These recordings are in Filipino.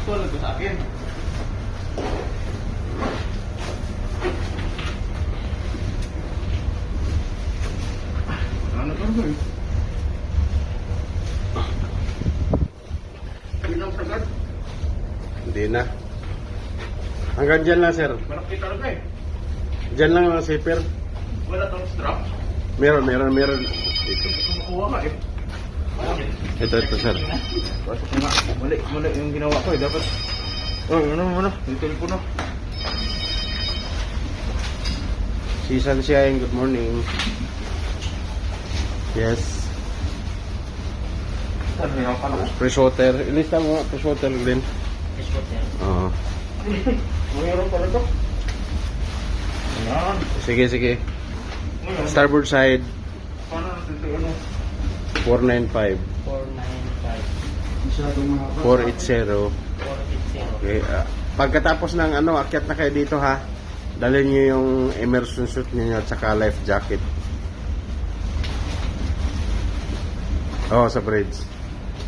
Tulad ko sa akin. Ano to ba? Bilang sagad. Hindi na. Hanggang dyan lang, sir. Malaki talaga eh. Dyan lang ang zipper. Wala tong strap. Meron. Dito. Kumukuha ka eh. Ito, sir. Pasok ko nga. Mali yung ginawa ko eh. Dapat. Oh, ano. Yung telepono. Si Sunshine, good morning. Yes. Saan hirapan ako? Fresh water. Ilista mo nga, fresh water din. Fish water. Oo. Mayroon pala to. Ayan. Sige. Ngayon, Starboard side, paano natin ito ano? 495. 495. Masyadong mahaba. 480. 480. Okay. Pagkatapos ng akyat na kayo dito ha, dalhin nyo yung immersion suit niyo at saka life jacket. Oo, sa bridge.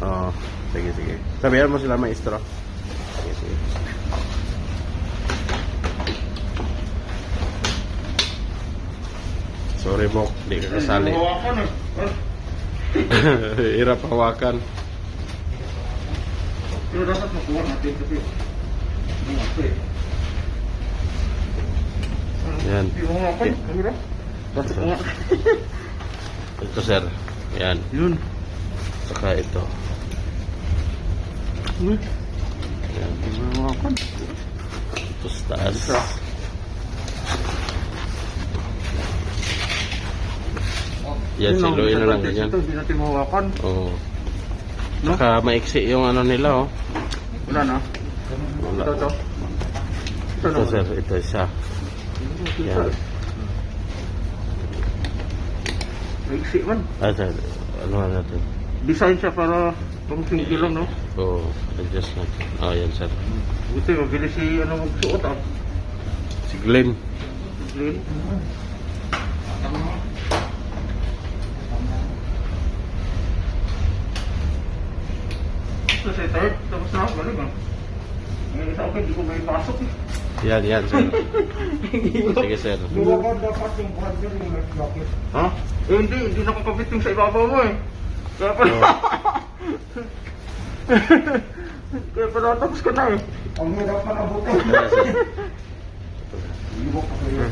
Oo, sige. Sabihan mo sila maestro. Sige. Sorry, Bok. Di ka kasali. Hawakan eh. Hirap hawakan. Pero dapat makuha natin kasi. Yan. Hindi mo hawakan. Hirap. Dapat nga. Ito, sir. Yan. Yun. Saka ito. Yan. Hindi mo hawakan. Ito sa taas. Yan, siluin na lang ganyan. Ito, hindi natin mahawakan. Oo. No? Saka maiksi yung nila, oh. Wala na. Wala. Ito. Ito, sir. Ito isa. Yan. Maiksi man. Sir. Ano natin? Design siya para pang single lang, no? Oo. Adjust natin. Yan, sir. Buti, mabilis si magsuot, ah. Si Glenn. Green. Ito sa third, tapos na ako, galing ah. Ngayon isa ako, hindi ko may pasok eh. Yan, sir. Sige, sir. Luwag dapat yung brother yung life jacket. Ha? Eh hindi nakakabit yung sa ibabaw mo eh. Kaya pala. Kaya pala tapos ka na eh. Ang hirap na nabutin. Iwak ka kayo.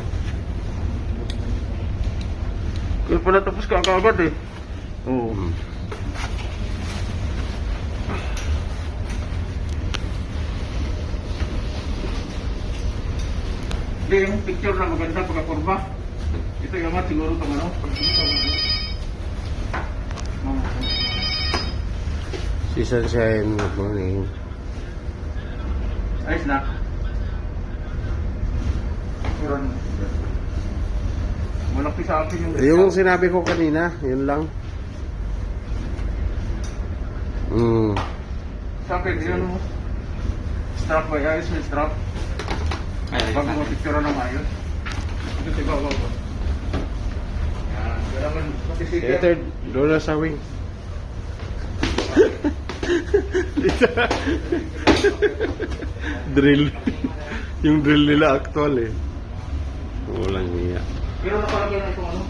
Kaya pala tapos ka agad eh. Oo. Hindi, yung picture na maganda pagkakurba. Ito yung nga siguro itong ano. Si Sunshine, good morning. Ayos na. Malaki sa akin yung... Yung sinabi ko kanina, yun lang. Sa akin, yun mo. Strap ba? Ayos may strap. Bago mo picture ng ayos. Ito si Bawa ba? Yan. Kailangan matisikin. Ito, doon na sa wing. Drill. Yung drill nila actual eh. Walang niya. Pero nakalagay na itong ano.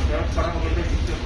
Kaya parang maganda yung picture.